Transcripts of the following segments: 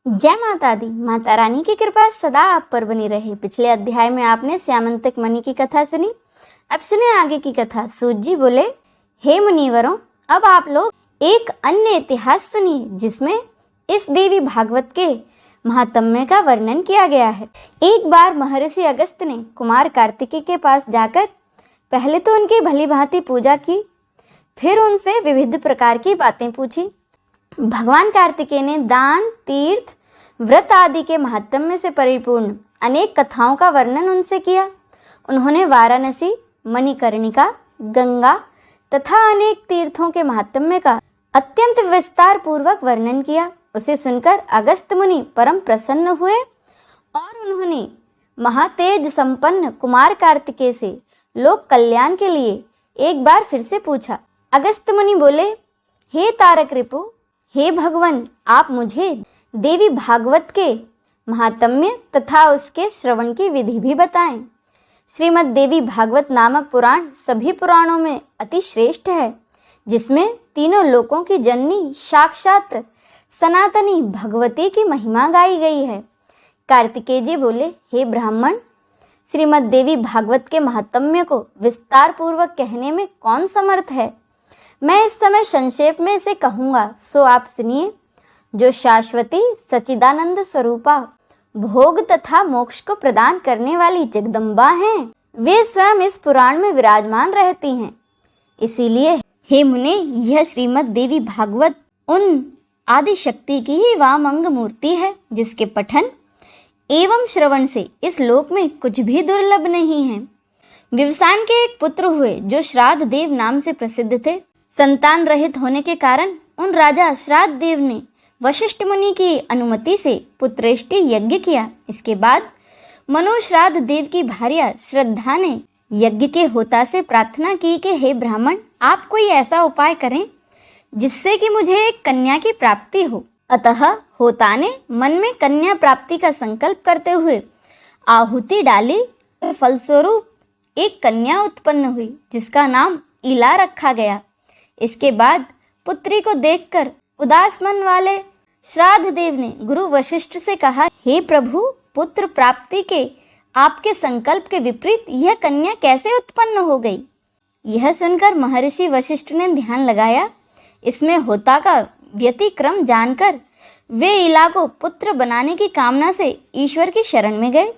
जय माता दी। माता रानी की कृपा सदा आप पर बनी रहे। पिछले अध्याय में आपने श्यामंतक मणि की कथा सुनी, अब सुने आगे की कथा। सूत जी बोले, हे मुनिवरों, अब आप लोग एक अन्य इतिहास सुनिए जिसमें इस देवी भागवत के महात्म्य का वर्णन किया गया है। एक बार महर्षि अगस्त्य ने कुमार कार्तिकेय के पास जाकर पहले तो उनकी भली भांति पूजा की, फिर उनसे विविध प्रकार की बातें पूछी। भगवान कार्तिकेय ने दान, तीर्थ, व्रत आदि के महात्म्य से परिपूर्ण अनेक कथाओं का वर्णन उनसे किया। उन्होंने वाराणसी, मणिकर्णिका, गंगा तथा अनेक तीर्थों के महात्म्य का अत्यंत विस्तार पूर्वक वर्णन किया। उसे सुनकर अगस्त्य मुनि परम प्रसन्न हुए और उन्होंने महातेज संपन्न कुमार कार्तिकेय से लोक कल्याण के लिए एक बार फिर से पूछा। अगस्त्य मुनि बोले, हे तारक रिपु, हे भगवान, आप मुझे देवी भागवत के महात्म्य तथा उसके श्रवण की विधि भी बताएं। श्रीमद् देवी भागवत नामक पुराण सभी पुराणों में अति श्रेष्ठ है, जिसमें तीनों लोकों की जननी साक्षात सनातनी भगवती की महिमा गाई गई है। कार्तिकेय जी बोले, हे ब्राह्मण, श्रीमद् देवी भागवत के महात्म्य को विस्तार पूर्वक कहने में कौन समर्थ है? मैं इस समय संक्षेप में इसे कहूँगा, सो आप सुनिए। जो शाश्वती सच्चिदानंद स्वरूपा भोग तथा मोक्ष को प्रदान करने वाली जगदम्बा हैं, वे स्वयं इस पुराण में विराजमान रहती हैं। इसीलिए हे मुने, यह श्रीमद् देवी भागवत उन आदि शक्ति की ही वामंग मूर्ति है, जिसके पठन एवं श्रवण से इस लोक में कुछ भी दुर्लभ नहीं है। विवस्वान के एक पुत्र हुए जो श्राद्ध देव नाम से प्रसिद्ध थे। संतान रहित होने के कारण उन राजा श्राद्ध देव ने वशिष्ठ मुनि की अनुमति से पुत्रेष्टि यज्ञ किया। इसके बाद मनु श्राद्ध देव की भार्या श्रद्धा ने यज्ञ के होता से प्रार्थना की कि हे ब्राह्मण, आप कोई ऐसा उपाय करें जिससे कि मुझे एक कन्या की प्राप्ति हो। अतः होता ने मन में कन्या प्राप्ति का संकल्प करते हुए आहुति डाली। फलस्वरूप एक कन्या उत्पन्न हुई, जिसका नाम इला रखा गया। इसके बाद पुत्री को देखकर उदास मन वाले श्राद्ध देव ने गुरु वशिष्ठ से कहा, हे प्रभु, पुत्र प्राप्ति के आपके संकल्प के विपरीत यह कन्या कैसे उत्पन्न हो गई? यह सुनकर महर्षि वशिष्ठ ने ध्यान लगाया। इसमें होता का व्यतिक्रम जानकर वे इला को पुत्र बनाने की कामना से ईश्वर की शरण में गए।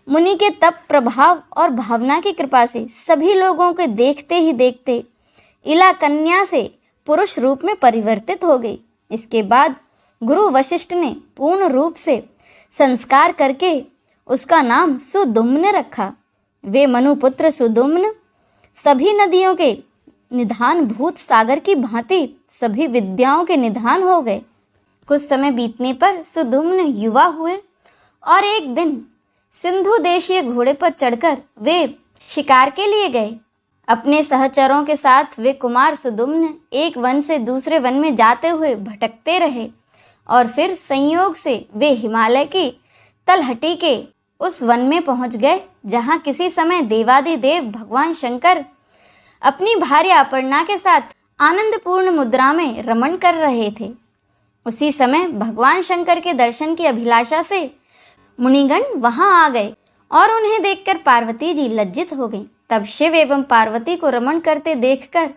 मुनि के तप प्रभाव और भावना की कृपा से सभी लोगों के देखते ही देखते इला कन्या से पुरुष रूप में परिवर्तित हो गई। इसके बाद गुरु वशिष्ठ ने पूर्ण रूप से संस्कार करके उसका नाम सुदुम्न रखा। वे मनुपुत्र सुदुम्न सभी नदियों के निधान भूत सागर की भांति सभी विद्याओं के निधान हो गए। कुछ समय बीतने पर सुदुम्न युवा हुए और एक दिन सिंधु देशीय घोड़े पर चढ़कर वे शिकार के लिए गए। अपने सहचरों के साथ वे कुमार सुदुम्न एक वन से दूसरे वन में जाते हुए भटकते रहे और फिर संयोग से वे हिमालय की तलहटी के उस वन में पहुंच गए, जहां किसी समय देवादिदेव भगवान शंकर अपनी भार्या अपर्णा के साथ आनंदपूर्ण मुद्रा में रमण कर रहे थे। उसी समय भगवान शंकर के दर्शन की अभिलाषा से मुनिगण वहां आ गए और उन्हें देखकर पार्वती जी लज्जित हो गईं। तब शिव एवं पार्वती को रमण करते देखकर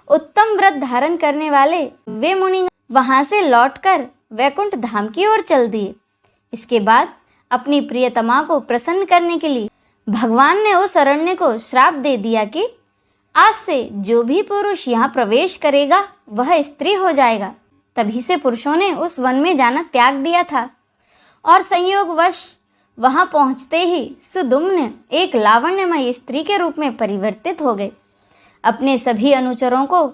उत्तम व्रत धारण करने वाले वे मुनि वहां से लौटकर वैकुंठ धाम की ओर चल दिए। इसके बाद अपनी प्रियतमा को प्रसन्न करने के लिए भगवान ने उस अरण्य को श्राप दे दिया कि आज से जो भी पुरुष यहाँ प्रवेश करेगा वह स्त्री हो जाएगा। तभी से पुरुषों ने उस वन में जाना त्याग दिया था और संयोगवश वहां पहुंचते ही सुदुम्न एक लावण्यमय स्त्री के रूप में परिवर्तित हो गए। अपने सभी अनुचरों को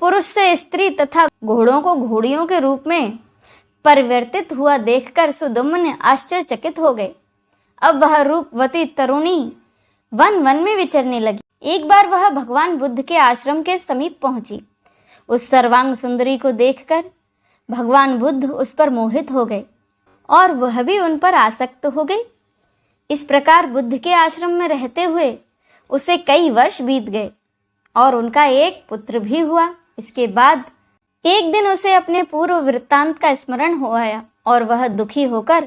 पुरुष से स्त्री तथा घोड़ों को घोड़ियों के रूप में परिवर्तित हुआ देखकर सुदुम्न आश्चर्यचकित हो गए। अब वह रूपवती तरुणी वन वन में विचरने लगी। एक बार वह भगवान बुद्ध के आश्रम के समीप पहुंची। उस सर्वांग सुंदरी को देखकर भगवान बुद्ध उस पर मोहित हो गए और वह भी उन पर आसक्त हो गई। इस प्रकार बुद्ध के आश्रम में रहते हुए उसे कई वर्ष बीत गए और उनका एक पुत्र भी हुआ। इसके बाद एक दिन उसे अपने पूर्व वृत्तांत का स्मरण हो आया और वह दुखी होकर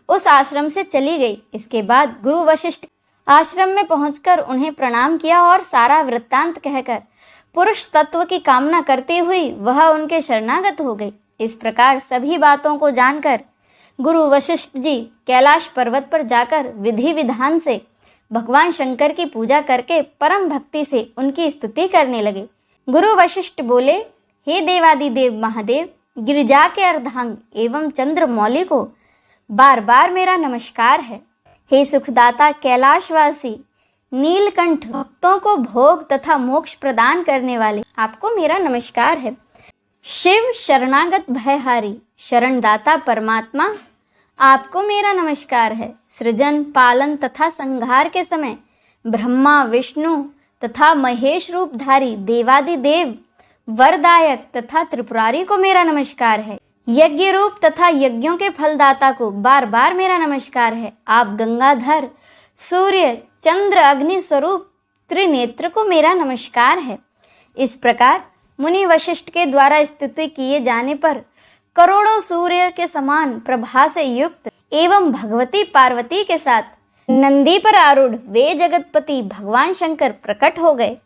उस आश्रम से चली गई। इसके बाद गुरु वशिष्ठ आश्रम में पहुंचकर उन्हें प्रणाम किया और सारा वृत्तांत कहकर पुरुष तत्व की कामना करती हुई वह उनके शरणागत हो गई। इस प्रकार सभी बातों को जानकर गुरु वशिष्ठ जी कैलाश पर्वत पर जाकर विधि विधान से भगवान शंकर की पूजा करके परम भक्ति से उनकी स्तुति करने लगे। गुरु वशिष्ठ बोले, हे देवादिदेव महादेव, गिरिजा के अर्धांग एवं चंद्रमौली को बार बार मेरा नमस्कार है। हे सुखदाता कैलाशवासी नीलकंठ, भक्तों को भोग तथा मोक्ष प्रदान करने वाले, आपको मेरा नमस्कार है। शिव शरणागत भयहारी शरणदाता परमात्मा, आपको मेरा नमस्कार है। सृजन पालन तथा संहार के समय ब्रह्मा विष्णु तथा महेश रूपधारी देवादिदेव वरदायक तथा त्रिपुरारी को मेरा नमस्कार है। यज्ञ रूप तथा यज्ञों के फलदाता को बार बार मेरा नमस्कार है। आप गंगाधर सूर्य चंद्र अग्नि स्वरूप त्रिनेत्र को मेरा नमस्कार है। इस प्रकार मुनि वशिष्ठ के द्वारा स्तुति किए जाने पर करोड़ों सूर्य के समान प्रभा से युक्त एवं भगवती पार्वती के साथ नंदी पर आरूढ़ वे जगतपति भगवान शंकर प्रकट हो गए।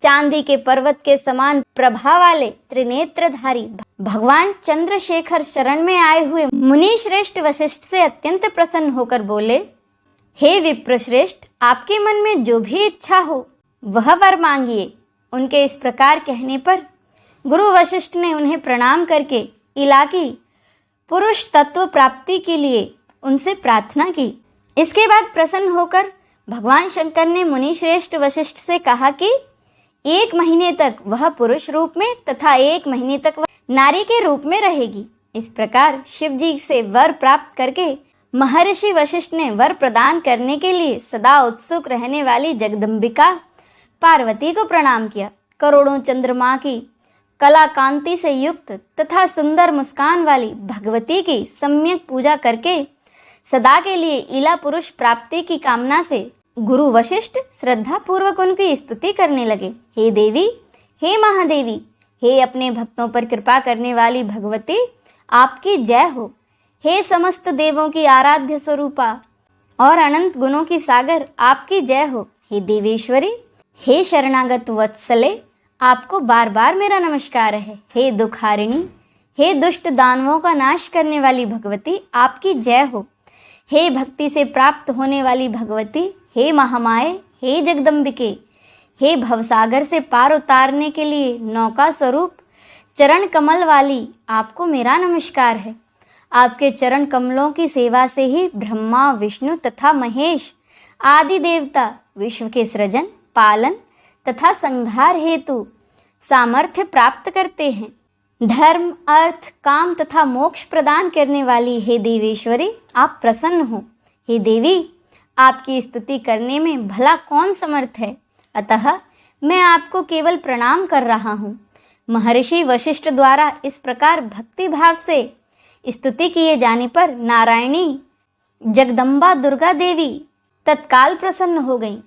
चांदी के पर्वत के समान प्रभा वाले त्रिनेत्रधारी भगवान चंद्रशेखर शरण में आए हुए मुनि श्रेष्ठ वशिष्ठ से अत्यंत प्रसन्न होकर बोले, हे विप्रश्रेष्ठ, आपके मन में जो भी इच्छा हो वह वर मांगिए। उनके इस प्रकार कहने पर गुरु वशिष्ठ ने उन्हें प्रणाम करके इलाकी पुरुष तत्व प्राप्ति के लिए उनसे प्रार्थना की। इसके बाद प्रसन्न होकर भगवान शंकर ने मुनि श्रेष्ठ वशिष्ठ से कहा कि 1 महीने तक वह पुरुष रूप में तथा 1 महीने तक वह नारी के रूप में रहेगी। इस प्रकार शिव जी से वर प्राप्त करके महर्षि वशिष्ठ ने वर प्रदान करने के लिए सदा उत्सुक रहने वाली जगदम्बिका पार्वती को प्रणाम किया। करोड़ों चंद्रमा की कला कांति से युक्त तथा सुंदर मुस्कान वाली भगवती की सम्यक पूजा करके सदा के लिए इला पुरुष प्राप्ति की कामना से गुरु वशिष्ठ श्रद्धा पूर्वक उनकी स्तुति करने लगे। हे देवी, हे महादेवी, हे अपने भक्तों पर कृपा करने वाली भगवती, आपकी जय हो। हे समस्त देवों की आराध्य स्वरूपा और अनंत गुणों की सागर, आपकी जय हो। हे देवेश्वरी, हे शरणागत वत्सले, आपको बार बार मेरा नमस्कार है। हे दुखारिणी, हे दुष्ट दानवों का नाश करने वाली भगवती, आपकी जय हो। हे भक्ति से प्राप्त होने वाली भगवती, हे महामाये, हे जगदम्बिके, हे भवसागर से पार उतारने के लिए नौका स्वरूप चरण कमल वाली, आपको मेरा नमस्कार है। आपके चरण कमलों की सेवा से ही ब्रह्मा विष्णु तथा महेश आदि देवता विश्व के सृजन पालन तथा संहार हेतु सामर्थ्य प्राप्त करते हैं। धर्म अर्थ काम तथा मोक्ष प्रदान करने वाली हे देवेश्वरी, आप प्रसन्न हो। हे देवी, आपकी स्तुति करने में भला कौन समर्थ है, अतः मैं आपको केवल प्रणाम कर रहा हूँ। महर्षि वशिष्ठ द्वारा इस प्रकार भक्ति भाव से स्तुति किए जाने पर नारायणी जगदम्बा दुर्गा देवी तत्काल प्रसन्न हो गई।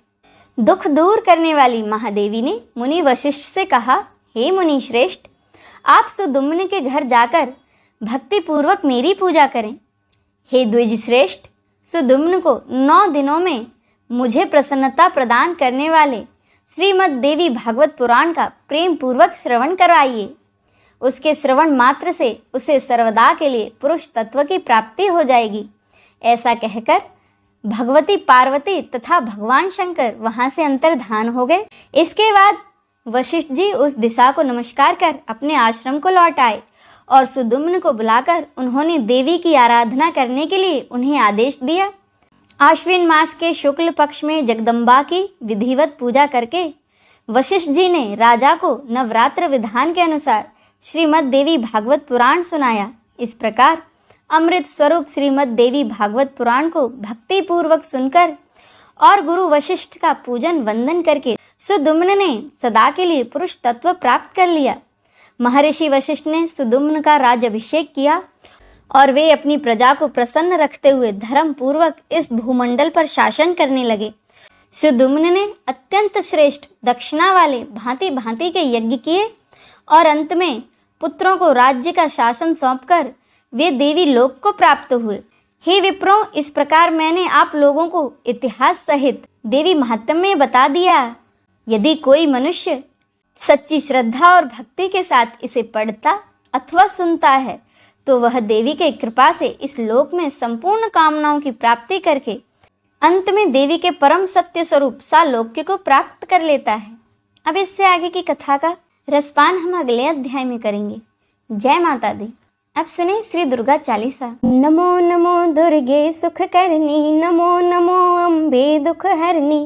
दुख दूर करने वाली महादेवी ने मुनि वशिष्ठ से कहा, हे मुनि श्रेष्ठ, आप सुदुम्न के घर जाकर भक्ति पूर्वक मेरी पूजा करें। हे द्विज श्रेष्ठ, सुदुम्न को 9 दिनों में मुझे प्रसन्नता प्रदान करने वाले श्रीमद् देवी भागवत पुराण का प्रेम पूर्वक श्रवण करवाइए। उसके श्रवण मात्र से उसे सर्वदा के लिए पुरुष तत्व की प्राप्ति हो जाएगी। ऐसा कहकर भगवती पार्वती तथा भगवान शंकर वहां से अंतर्धान हो गए। इसके बाद वशिष्ठ जी उस दिशा को नमस्कार कर अपने आश्रम को लौट आए और सुदुम्न को बुलाकर उन्होंने देवी की आराधना करने के लिए उन्हें आदेश दिया। आश्विन मास के शुक्ल पक्ष में जगदम्बा की विधिवत पूजा करके वशिष्ठ जी ने राजा को नवरात्र विधान के अनुसार श्रीमद् देवी भागवत पुराण सुनाया। इस प्रकार अमृत स्वरूप श्रीमद् देवी भागवत पुराण को भक्ति पूर्वक सुनकर और गुरु वशिष्ठ का पूजन वंदन करके सुदुम्न ने सदा के लिए पुरुष तत्व प्राप्त कर लिया। महर्षि वशिष्ठ ने सुदुम्न का राज्याभिषेक किया और वे अपनी प्रजा को प्रसन्न रखते हुए धर्म पूर्वक इस भूमंडल पर शासन करने लगे। सुदुम्न ने अत्यंत श्रेष्ठ दक्षिणा वाले भांति भांति के यज्ञ किए और अंत में पुत्रों को राज्य का शासन सौंपकर वे देवी लोक को प्राप्त हुए। हे विप्रों, इस प्रकार मैंने आप लोगों को इतिहास सहित देवी महात्म्य बता दिया। यदि कोई मनुष्य सच्ची श्रद्धा और भक्ति के साथ इसे पढ़ता अथवा सुनता है तो वह देवी के कृपा से इस लोक में संपूर्ण कामनाओं की प्राप्ति करके अंत में देवी के परम सत्य स्वरूप सालोक्य को प्राप्त कर लेता है। अब इससे आगे की कथा का रसपान हम अगले अध्याय में करेंगे। जय माता दी। अब सुने श्री दुर्गा चालीसा। नमो नमो दुर्गे सुख करनी, नमो नमो अम्बे दुख हरनी,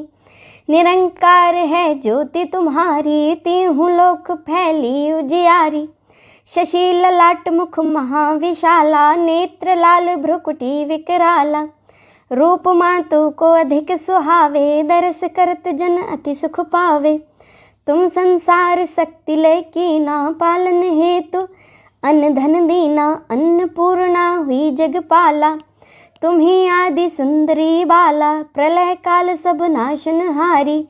निरंकार है ज्योति तुम्हारी, तीहूं लोक फैली उजियारी। शशि ललाट मुख महाविशाला, नेत्र लाल भ्रुकुटी विकराला। रूप मातु को अधिक सुहावे, दरस करत जन अति सुख पावे। तुम संसार शक्ति लय कीना, पालन हेतु अन्न धन दीना। अन्नपूर्णा हुई जगपाला, तुम्ही आदि सुंदरी बाला। प्रलय काल सब नाशनहारी,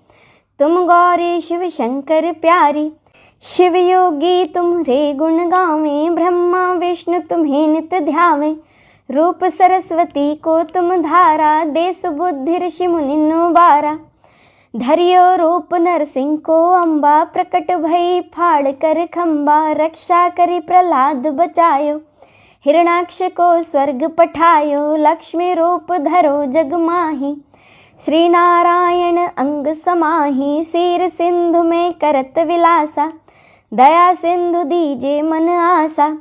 तुम गौरी शिव शंकर प्यारी। शिव योगी तुम्हारे गुण गावे, ब्रह्मा विष्णु तुम्हें नित ध्यावे। रूप सरस्वती को तुम धारा, देश बुद्धि ऋषि मुनि बारा। धरियो रूप नरसिंह को अम्बा, प्रकट भई फाड़ कर खम्बा। रक्षा करी प्रहलाद बचायो, हिरणाक्ष को स्वर्ग पठायो। लक्ष्मी रूप धरो जग माही, श्री नारायण अंग समाही। सिर सिंधु में करत विलासा, दया सिंधु दीजे मन आसा।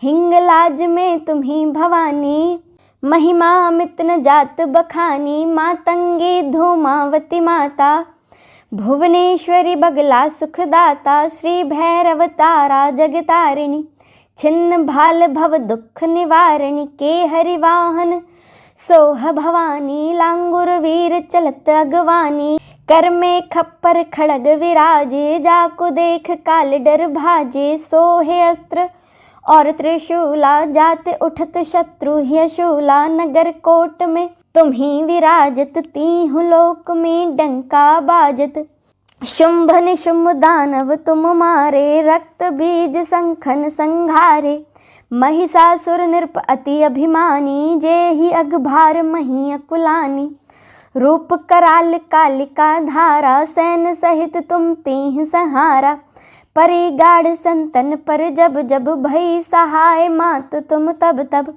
हिंगलाज में तुम्ही भवानी, महिमा अमित न जात बखानी। मातंगी धूमावती माता, भुवनेश्वरी बगला सुखदाता। श्री भैरव तारा जगतारिणी, छिन्न भाल भव दुख निवारणी। के हरिवाहन सोह भवानी, लांगुर वीर चलत अगवानी। कर में खप्पर खड़ग विराजे, जाको देख काल डर भाजे। सोहे अस्त्र और त्रिशूला, जाते उठत शत्रु यशूला। नगर कोट में तुम्ही विराजत, तीहूं लोक में डंका बाजत। शुंभ निशुंभ दानव तुम मारे, रक्त बीज संखन संघारे। महिषासुर नृप अति अभिमानी, जेहि अघभार मही अकुलानी। रूप कराल कालिका धारा, सैन सहित तुम तीह सहारा। परि गाढ़ संतन पर जब जब, भई सहाय मातु तुम तब तब।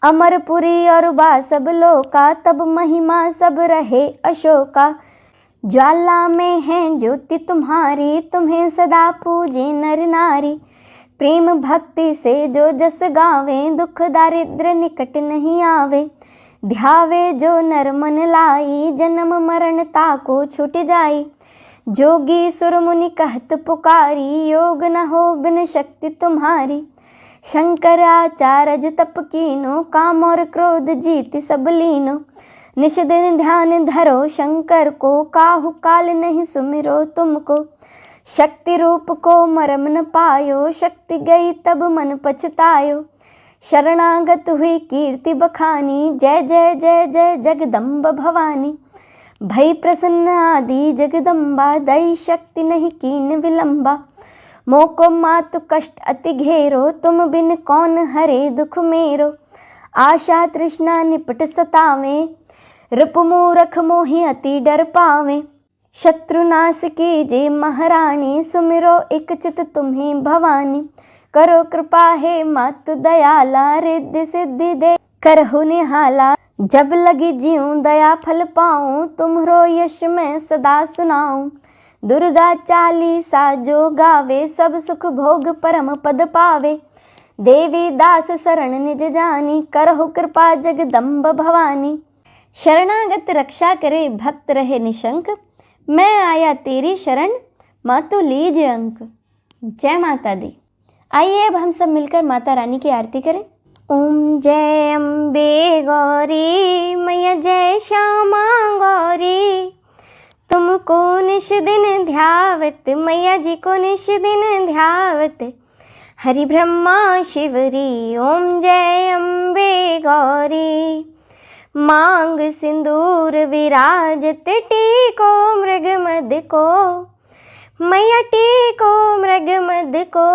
अमरपुरी और बासब लोका, तब महिमा सब रहे अशोका। ज्वाला में है ज्योति तुम्हारी, तुम्हें सदा पूजे नर नारी। प्रेम भक्ति से जो जस गावे, दुख दारिद्र निकट नहीं आवे। ध्यावे जो नर मन लाई, जन्म मरण ताको छूट जाई। जोगी सुर मुनि कहत पुकारी, योग न हो बिन शक्ति तुम्हारी। शंकराचार्य तप कीनो, काम और क्रोध जीत सब लीनो। निश दिन ध्यान धरो शंकर को, काहू काल नहीं सुमिरो तुमको। शक्ति रूप को मरम न पायो, शक्ति गई तब मन पछतायो। शरणागत हुई कीर्ति बखानी, जय जय जय जय जगदम्ब भवानी। भई प्रसन्न आदि जगदम्बा, दई शक्ति नहीं कीन विलंबा। मोको मातु कष्ट अति घेरो, तुम बिन कौन हरे दुख मेरो। आशा तृष्णा निपट सतावे, रिपु मूरख मोहि अति डर पावे। शत्रुनाश कीजे महारानी, सुमिरो एक चित तुम्हें भवानी। करो कृपा हे मातु दयाला, रिद्धि सिद्धि दे करहु निहाला। जब लगी जीऊं दया फल पाऊं, तुम्हरो यश मैं सदा सुनाऊं। दुर्गा चालीसा जो गावे, सब सुख भोग परम पद पावे। देवी दास शरण निज जानी, करहु कृपा जगदम्ब भवानी। शरणागत रक्षा करे भक्त रहे निशंक, मैं आया तेरी शरण मातु लीजिए अंक। जय माता दी। आइए अब हम सब मिलकर माता रानी की आरती करें। ओम जय अम्बे गौरी मैया, जय श्यामा गौरी। तुमको निश दिन ध्यावत, मैया जी को निश दिन ध्यावत। हरि ब्रह्मा शिवरी, ओम जय अम्बे गौरी। मांग सिंदूर विराजत, टीको मृग मद को। मैया टीको मृग मद को,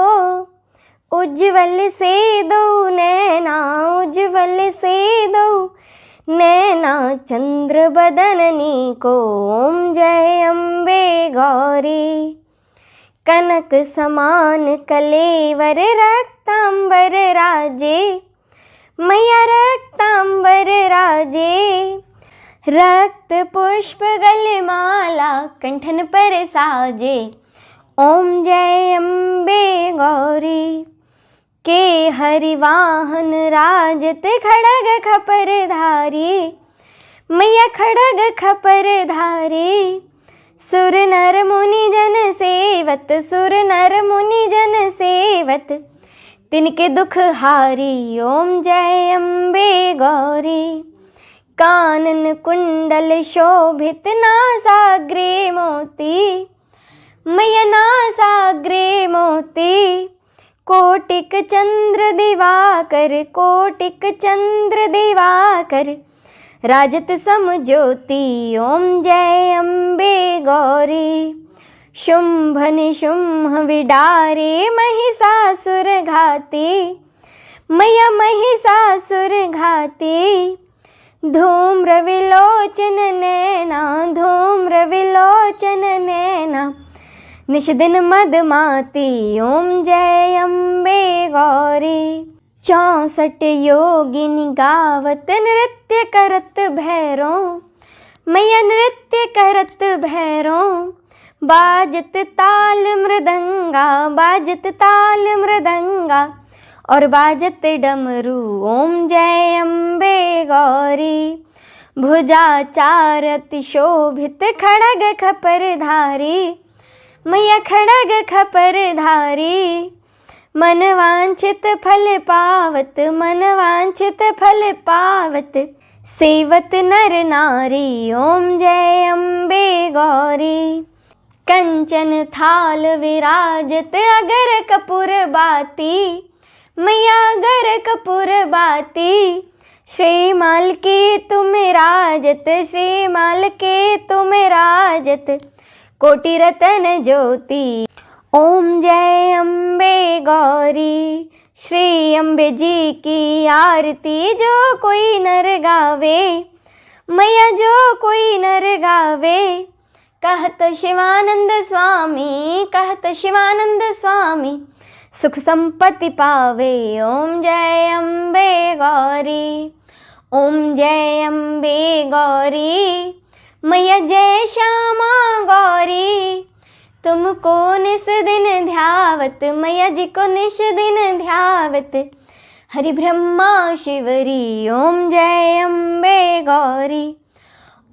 उज्ज्वल से दो नैना, उज्ज्वल से दो नैना, चंद्र बदननी को। ओम जय अम्बे गौरी। कनक समान कलेवर रक्तांबर राजे, मैया रक्तांबर राजे। रक्त पुष्प गलमाला कंठन पर साजे। ओम जय अम्बे गौरी। के हरिवाहन राजत खड़ग खपर धारी, मैया खड़ग खपर धारी। सुर नर मुनि जन सेवत, सुर नर मुनि जन सेवत, तिनके दुख हारी। ओम जय अम्बे गौरी। कानन कुंडल शोभित नासाग्रे मोती, मैया नासाग्रे मोती। कोटिक चंद्र दिवाकर, कोटिक चंद्र दिवाकर, राजत सम ज्योति। ओम जय अम्बे गौरी। शुंभ निशुंभ विडारे महिषासुर घाती, मैया महिषासुर घाती। धूम्र विलोचन नैना, धूम्र विलोचन नैना, निषदिन मदमाती। ओम जय अम्बे गौरी। 64 योगिनी गावत नृत्य करत भैरों, मैया नृत्य करत भैरों। बाजत ताल मृदंगा, बाजत ताल मृदंगा, और बाजत डमरू। ओम जय अम्बे गौरी। भुजा चारति शोभित खड़ग खपर धारी, मैया खड़ग खपर धारी। मन वांछित फल पावत, मन वांछित फल पावत, सेवत नर नारी। ओम जय अम्बे गौरी। कंचन थाल विराजत अगर कपूर बाती, मैया अगर कपूर बाती। श्रीमाल के तुम राजत, श्रीमाल के तुम राजत, कोटि रतन ज्योति। ओम जय अम्बे गौरी। श्री अम्बे जी की आरती जो कोई नर गावे, मैया जो कोई नर गावे। कहत शिवानंद स्वामी, कहत शिवानंद स्वामी, सुख संपत्ति पावे। ओम जय अम्बे गौरी। ओम जय अम्बे गौरी। मैया जय श्यामा गौरी। तुमको निस दिन ध्यावत, मैया जी को निस दिन ध्यावत, हरि ब्रह्मा शिवरी। ओम जय अम्बे गौरी।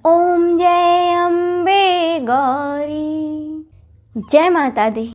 ओम जय अम्बे गौरी। जय माता दी।